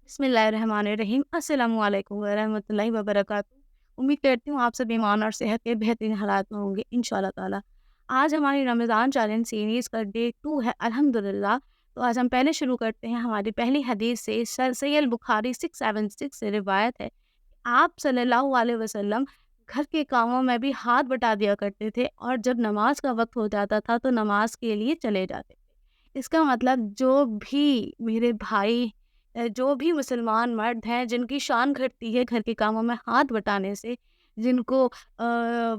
بسم اللہ الرحمن الرحیم السلام علیکم ورحمۃ اللہ وبرکاتہ۔ امید کرتی ہوں آپ سب ایمان اور صحت کے بہترین حالات میں ہوں گے انشاءاللہ تعالیٰ۔ آج ہماری رمضان چیلنج سیریز کا ڈے 2 ہے الحمدللہ۔ تو آج ہم پہلے شروع کرتے ہیں ہماری پہلی حدیث سے۔ صحیح البخاری 676 سے روایت ہے، آپ صلی اللہ علیہ وسلم گھر کے کاموں میں بھی ہاتھ بٹا دیا کرتے تھے، اور جب نماز کا وقت ہو جاتا تھا تو نماز کے لیے چلے جاتے تھے۔ اس کا مطلب جو بھی میرے بھائی جو بھی مسلمان مرد ہیں جن کی شان گھٹتی ہے گھر کے کاموں میں ہاتھ بٹانے سے، جن کو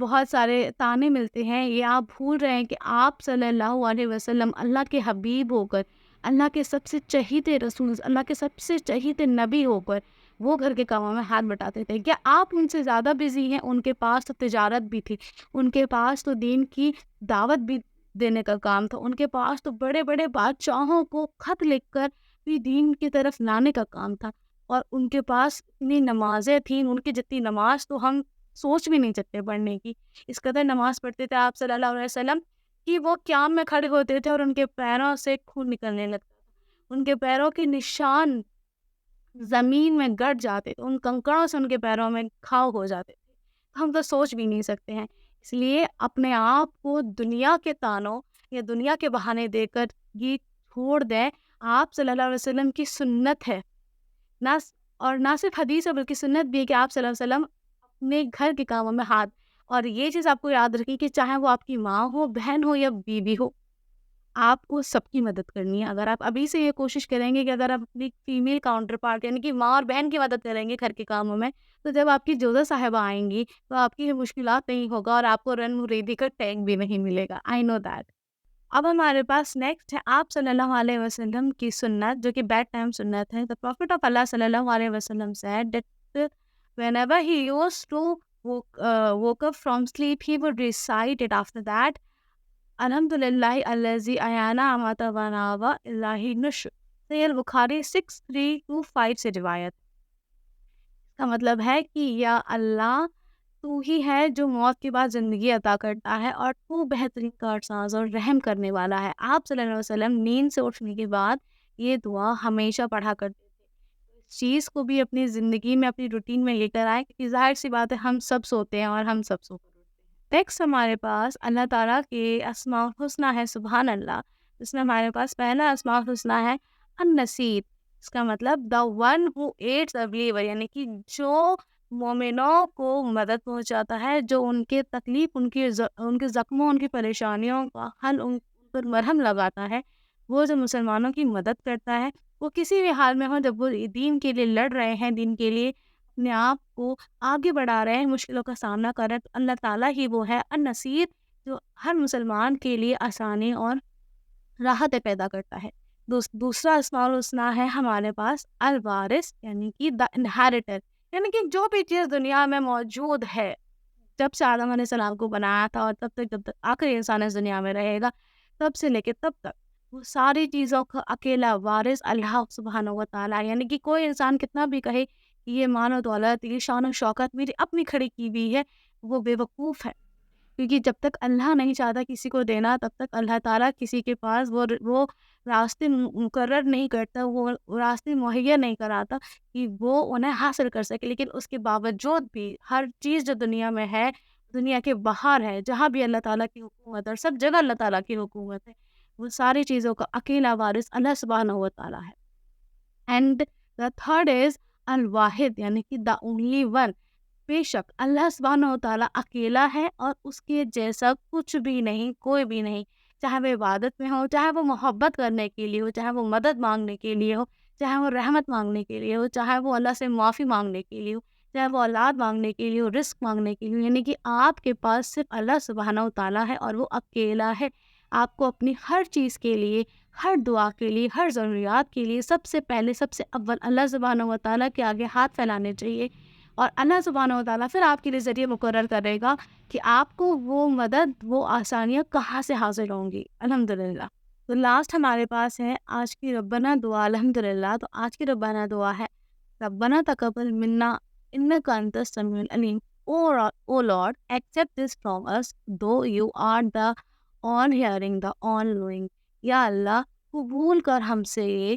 بہت سارے طعنے ملتے ہیں، یہ آپ بھول رہے ہیں کہ آپ صلی اللہ علیہ وسلم اللہ کے حبیب ہو کر، اللہ کے سب سے چہیتے رسول، اللہ کے سب سے چہیتے نبی ہو کر وہ گھر کے کاموں میں ہاتھ بٹاتے تھے۔ کیا آپ ان سے زیادہ بزی ہیں؟ ان کے پاس تو تجارت بھی تھی، ان کے پاس تو دین کی دعوت بھی دینے کا کام تھا، ان کے پاس تو بڑے بڑے بادشاہوں کو خط لکھ کر بھی دین کی طرف لانے کا کام تھا، اور ان کے پاس اتنی نمازیں تھیں، ان کی جتنی نماز تو ہم سوچ بھی نہیں سکتے پڑھنے کی۔ اس قدر نماز پڑھتے تھے آپ صلی اللہ علیہ وسلم کہ وہ قیام میں کھڑے ہوتے تھے اور ان کے پیروں سے خون نکلنے لگتا تھا، ان کے پیروں کے نشان زمین میں گڑ جاتے تھے، ان کنکڑوں سے ان کے پیروں میں گھاؤ ہو جاتے تھے۔ ہم تو سوچ بھی نہیں سکتے ہیں۔ اس لیے اپنے آپ کو دنیا کے تانوں یا دنیا کے بہانے دے کر یہ چھوڑ دیں۔ آپ صلی اللہ علیہ وسلم کی سنت ہے، نہ اور نہ صرف حدیث ہے بلکہ سنت بھی ہے کہ آپ صلی اللہ علیہ وسلم اپنے گھر کے کاموں میں ہاتھ، اور یہ چیز آپ کو یاد رکھیں کہ چاہے وہ آپ کی ماں ہو، بہن ہو یا بیوی ہو، آپ کو سب کی مدد کرنی ہے۔ اگر آپ ابھی سے یہ کوشش کریں گے کہ اگر آپ اپنی فیمیل کاؤنٹر پارٹ یعنی کہ ماں اور بہن کی مدد کریں گے گھر کے کاموں میں، تو جب آپ کی جوزہ صاحبہ آئیں گی تو آپ کی مشکلات نہیں ہوگا اور آپ کو رن مریدی کا ٹیگ بھی نہیں ملے گا۔ آئی نو دیٹ۔ اب ہمارے پاس نیکسٹ ہے آپ صلی اللہ علیہ وسلم کی سنت، جو کہ بیڈ ٹائم سنت ہے۔ The Prophet of Allah صلی اللہ علیہ وسلم said that whenever he used to woke up from sleep, he would recite it after that. الحمدللہ الذی احیانا امات وناوا الہی نشر۔ صحیح البخاری 6325 سے روایت۔ اس کا مطلب ہے کہ یا اللہ، تو ہی ہے جو موت کے بعد زندگی عطا کرتا ہے، اور تو بہترین کارساز اور رحم کرنے والا ہے۔ آپ صلی اللہ علیہ وسلم نیند سے اٹھنے کے بعد یہ دعا ہمیشہ پڑھا کرتے تھے۔ اس چیز کو بھی اپنی زندگی میں، اپنی روٹین میں لے کر آئیں، کیونکہ ظاہر سی بات ہے ہم سب سوتے ہیں اور ہم سب سو کر اٹھتے ہیں۔ ٹیکسٹ ہمارے پاس اللہ تعالیٰ کے اسماء الحسنہ ہے، سبحان اللہ، جس میں ہمارے پاس پہلا اسماء الحسنہ ہے النصیر۔ اس کا مطلب the one who aids a believer, یعنی کہ جو مومنوں کو مدد پہنچاتا ہے، جو ان کے تکلیف، ان کے زخموں، ان کی پریشانیوں کا حل، ان پر مرہم لگاتا ہے، وہ جو مسلمانوں کی مدد کرتا ہے، وہ کسی بھی حال میں ہو، جب وہ دین کے لیے لڑ رہے ہیں، دین کے لیے اپنے آپ کو آگے بڑھا رہے ہیں، مشکلوں کا سامنا کر رہے ہیں، تو اللہ تعالیٰ ہی وہ ہے النصیر، جو ہر مسلمان کے لیے آسانی اور راحت پیدا کرتا ہے۔ دوسرا اسماء الحسنہ ہے ہمارے پاس الوارث، یعنی کہ دا انہیریٹر، یعنی کہ جو بھی چیز دنیا میں موجود ہے، جب سے آدم علیہ السلام کو بنایا تھا اور تب تک جب تک آخری انسان اس دنیا میں رہے گا، تب سے لے کے تب تک وہ ساری چیزوں کا اکیلا وارث اللہ سبحانہ و تعالیٰ، یعنی کہ کوئی انسان کتنا بھی کہے کہ یہ مال و دولت، یہ شان و شوکت میری اپنی کھڑی کی ہوئی ہے، وہ بے وقوف ہے، کیونکہ جب تک اللہ نہیں چاہتا کسی کو دینا، تب تک اللہ تعالیٰ کسی کے پاس وہ راستے مقرر نہیں کرتا، وہ راستے مہیا نہیں کراتا کہ وہ انہیں حاصل کر سکے۔ لیکن اس کے باوجود بھی ہر چیز جو دنیا میں ہے، دنیا کے باہر ہے، جہاں بھی اللہ تعالیٰ کی حکومت ہے، اور سب جگہ اللہ تعالیٰ کی حکومت ہے، وہ ساری چیزوں کا اکیلا وارث اللہ سبحانہ و تعالیٰ ہے۔ اینڈ دا تھرڈ از الواحد، یعنی کہ دا اونلی ون۔ بے شک اللہ سبحانہ و تعالیٰ اکیلا ہے اور اس کے جیسا کچھ بھی نہیں، کوئی بھی نہیں، چاہے وہ عبادت میں ہو، چاہے وہ محبت کرنے کے لیے ہو، چاہے وہ مدد مانگنے کے لیے ہو، چاہے وہ رحمت مانگنے کے لیے ہو، چاہے وہ اللہ سے معافی مانگنے کے لیے ہو، چاہے وہ اولاد مانگنے کے لیے ہو، رزق مانگنے کے لیے ہو، یعنی کہ آپ کے پاس صرف اللہ سبحانہ و تعالیٰ ہے اور وہ اکیلا ہے۔ آپ کو اپنی ہر چیز کے لیے، ہر دعا کے لیے، ہر ضروریات کے لیے سب سے پہلے، سب سے اول اللہ سبحانہ و تعالیٰ کے آگے ہاتھ پھیلانے چاہیے، اور اللہ سبحانہ و تعالیٰ پھر آپ کے لیے ذریعہ مقرر کرے گا کہ آپ کو وہ مدد، وہ آسانیاں کہاں سے حاصل ہوں گی۔ الحمدللہ۔ تو لاسٹ ہمارے پاس ہے آج کی ربنا دعا الحمدللہ۔ تو آج کی ربنا دعا ہے ربنا تقبل منا انک انت السمیع العلیم۔ او lord accept this from us though you are the all hearing, the all knowing۔ یا اللہ قبول کر ہم سے یہ